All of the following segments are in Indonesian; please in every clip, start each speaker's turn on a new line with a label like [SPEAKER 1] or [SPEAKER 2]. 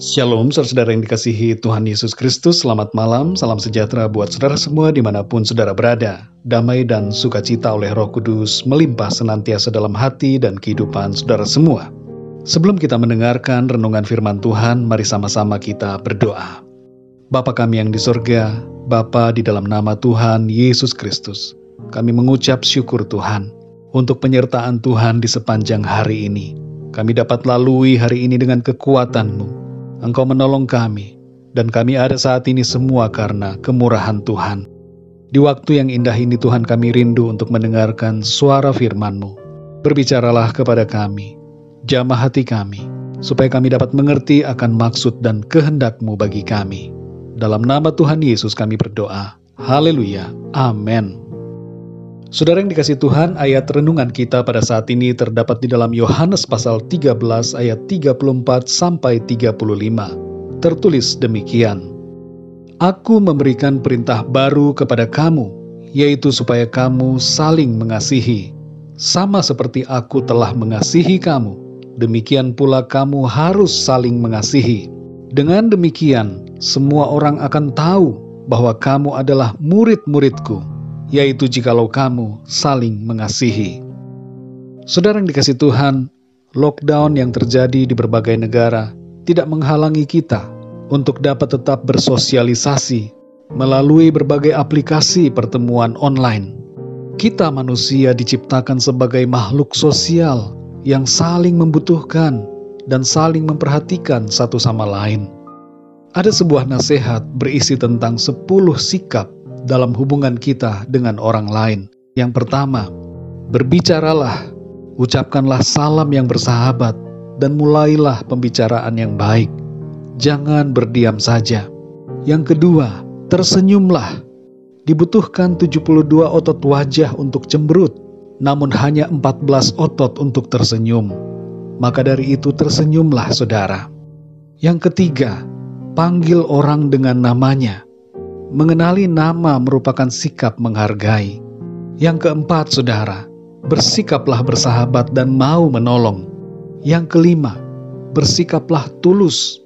[SPEAKER 1] Shalom, saudara yang dikasihi Tuhan Yesus Kristus. Selamat malam, salam sejahtera buat saudara semua dimanapun saudara berada. Damai dan sukacita oleh Roh Kudus melimpah senantiasa dalam hati dan kehidupan saudara semua. Sebelum kita mendengarkan renungan firman Tuhan, mari sama-sama kita berdoa. Bapa kami yang di sorga, Bapa di dalam nama Tuhan Yesus Kristus, kami mengucap syukur Tuhan untuk penyertaan Tuhan di sepanjang hari ini. Kami dapat lalui hari ini dengan kekuatan-Mu. Engkau menolong kami, dan kami ada saat ini semua karena kemurahan Tuhan. Di waktu yang indah ini Tuhan, kami rindu untuk mendengarkan suara firman-Mu. Berbicaralah kepada kami, jamah hati kami, supaya kami dapat mengerti akan maksud dan kehendak-Mu bagi kami. Dalam nama Tuhan Yesus kami berdoa. Haleluya. Amin. Saudara yang dikasihi Tuhan, ayat renungan kita pada saat ini terdapat di dalam Yohanes pasal 13 ayat 34 sampai 35. Tertulis demikian. Aku memberikan perintah baru kepada kamu, yaitu supaya kamu saling mengasihi. Sama seperti aku telah mengasihi kamu, demikian pula kamu harus saling mengasihi. Dengan demikian, semua orang akan tahu bahwa kamu adalah murid-muridku, yaitu jikalau kamu saling mengasihi. Saudara yang dikasihi Tuhan, lockdown yang terjadi di berbagai negara tidak menghalangi kita untuk dapat tetap bersosialisasi melalui berbagai aplikasi pertemuan online. Kita manusia diciptakan sebagai makhluk sosial yang saling membutuhkan dan saling memperhatikan satu sama lain. Ada sebuah nasihat berisi tentang 10 sikap dalam hubungan kita dengan orang lain. Yang pertama, berbicaralah, ucapkanlah salam yang bersahabat, dan mulailah pembicaraan yang baik. Jangan berdiam saja. Yang kedua, tersenyumlah. Dibutuhkan 72 otot wajah untuk cemberut, namun hanya 14 otot untuk tersenyum. Maka dari itu tersenyumlah saudara. Yang ketiga, panggil orang dengan namanya. Mengenali nama merupakan sikap menghargai. Yang keempat, saudara, bersikaplah bersahabat dan mau menolong. Yang kelima, bersikaplah tulus.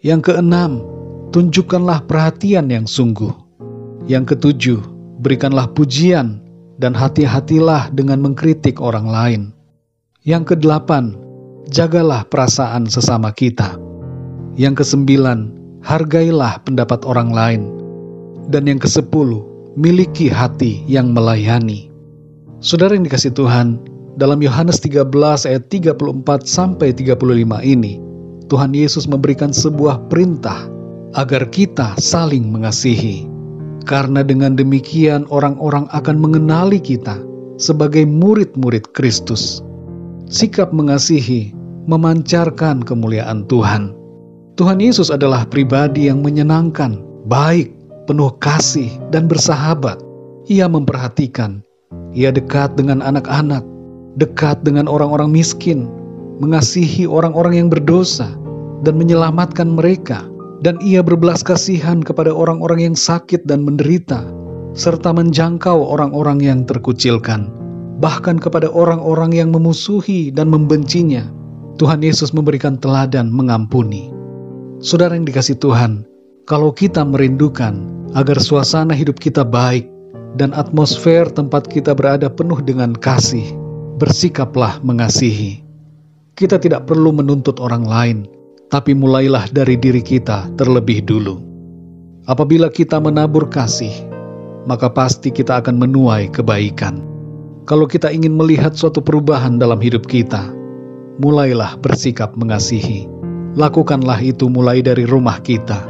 [SPEAKER 1] Yang keenam, tunjukkanlah perhatian yang sungguh. Yang ketujuh, berikanlah pujian dan hati-hatilah dengan mengkritik orang lain. Yang kedelapan, jagalah perasaan sesama kita. Yang kesembilan, hargailah pendapat orang lain. Dan yang ke-10, miliki hati yang melayani. Saudara yang dikasihi Tuhan, dalam Yohanes 13 ayat 34 sampai 35 ini, Tuhan Yesus memberikan sebuah perintah agar kita saling mengasihi. Karena dengan demikian orang-orang akan mengenali kita sebagai murid-murid Kristus. Sikap mengasihi memancarkan kemuliaan Tuhan. Tuhan Yesus adalah pribadi yang menyenangkan, baik, penuh kasih dan bersahabat. Ia memperhatikan, ia dekat dengan anak-anak, dekat dengan orang-orang miskin, mengasihi orang-orang yang berdosa, dan menyelamatkan mereka. Dan ia berbelas kasihan kepada orang-orang yang sakit dan menderita, serta menjangkau orang-orang yang terkucilkan, bahkan kepada orang-orang yang memusuhi dan membencinya. Tuhan Yesus memberikan teladan mengampuni. Saudara yang dikasihi Tuhan, kalau kita merindukan agar suasana hidup kita baik dan atmosfer tempat kita berada penuh dengan kasih, bersikaplah mengasihi. Kita tidak perlu menuntut orang lain, tapi mulailah dari diri kita terlebih dulu. Apabila kita menabur kasih, maka pasti kita akan menuai kebaikan. Kalau kita ingin melihat suatu perubahan dalam hidup kita, mulailah bersikap mengasihi. Lakukanlah itu mulai dari rumah kita,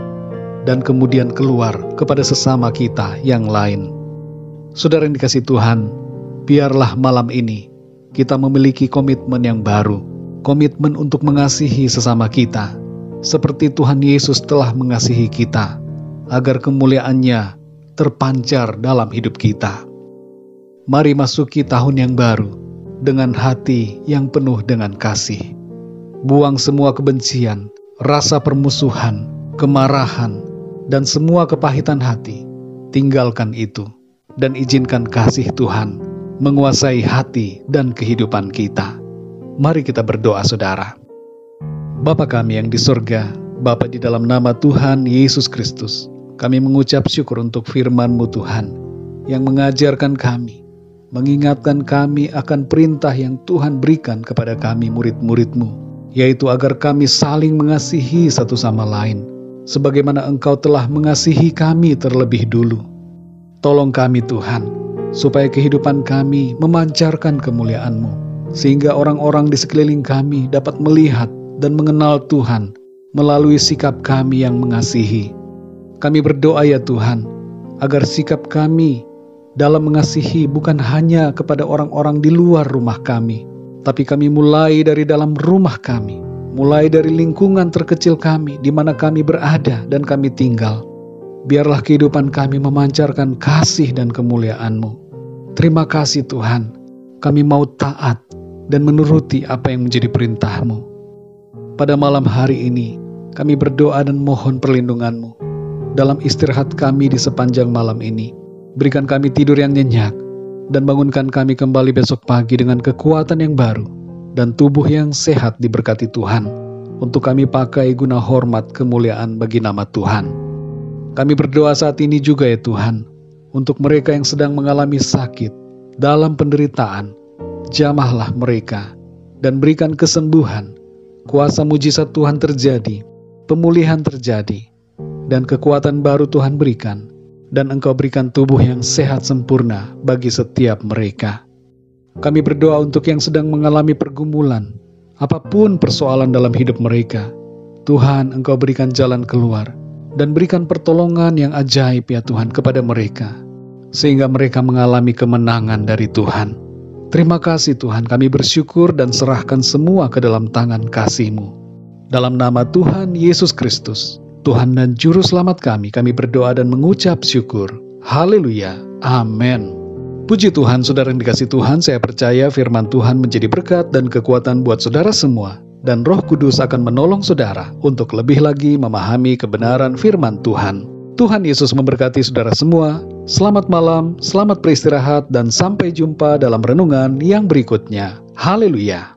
[SPEAKER 1] dan kemudian keluar kepada sesama kita yang lain. Saudara yang dikasihi Tuhan, biarlah malam ini kita memiliki komitmen yang baru, komitmen untuk mengasihi sesama kita, seperti Tuhan Yesus telah mengasihi kita, agar kemuliaan-Nya terpancar dalam hidup kita. Mari masuki tahun yang baru dengan hati yang penuh dengan kasih. Buang semua kebencian, rasa permusuhan, kemarahan, dan semua kepahitan hati. Tinggalkan itu dan izinkan kasih Tuhan menguasai hati dan kehidupan kita. Mari kita berdoa saudara. Bapa kami yang di surga, Bapa, di dalam nama Tuhan Yesus Kristus, kami mengucap syukur untuk firman-Mu Tuhan, yang mengajarkan kami, mengingatkan kami akan perintah yang Tuhan berikan kepada kami murid-murid-Mu, yaitu agar kami saling mengasihi satu sama lain, sebagaimana Engkau telah mengasihi kami terlebih dulu. Tolong kami Tuhan, supaya kehidupan kami memancarkan kemuliaan-Mu, sehingga orang-orang di sekeliling kami dapat melihat dan mengenal Tuhan melalui sikap kami yang mengasihi. Kami berdoa ya Tuhan, agar sikap kami dalam mengasihi bukan hanya kepada orang-orang di luar rumah kami, tapi kami mulai dari dalam rumah kami, mulai dari lingkungan terkecil kami, di mana kami berada dan kami tinggal. Biarlah kehidupan kami memancarkan kasih dan kemuliaan-Mu. Terima kasih Tuhan, kami mau taat dan menuruti apa yang menjadi perintah-Mu. Pada malam hari ini, kami berdoa dan mohon perlindungan-Mu. Dalam istirahat kami di sepanjang malam ini, berikan kami tidur yang nyenyak, dan bangunkan kami kembali besok pagi dengan kekuatan yang baru, dan tubuh yang sehat diberkati Tuhan, untuk kami pakai guna hormat kemuliaan bagi nama Tuhan. Kami berdoa saat ini juga ya Tuhan, untuk mereka yang sedang mengalami sakit, dalam penderitaan, jamahlah mereka, dan berikan kesembuhan. Kuasa mujizat Tuhan terjadi, pemulihan terjadi, dan kekuatan baru Tuhan berikan, dan Engkau berikan tubuh yang sehat sempurna bagi setiap mereka. Kami berdoa untuk yang sedang mengalami pergumulan, apapun persoalan dalam hidup mereka. Tuhan, Engkau berikan jalan keluar, dan berikan pertolongan yang ajaib ya Tuhan kepada mereka, sehingga mereka mengalami kemenangan dari Tuhan. Terima kasih Tuhan, kami bersyukur dan serahkan semua ke dalam tangan kasih-Mu. Dalam nama Tuhan Yesus Kristus, Tuhan dan Juru Selamat kami berdoa dan mengucap syukur. Haleluya. Amin. Puji Tuhan, saudara yang dikasih Tuhan, saya percaya firman Tuhan menjadi berkat dan kekuatan buat saudara semua. Dan Roh Kudus akan menolong saudara untuk lebih lagi memahami kebenaran firman Tuhan. Tuhan Yesus memberkati saudara semua. Selamat malam, selamat beristirahat, dan sampai jumpa dalam renungan yang berikutnya. Haleluya.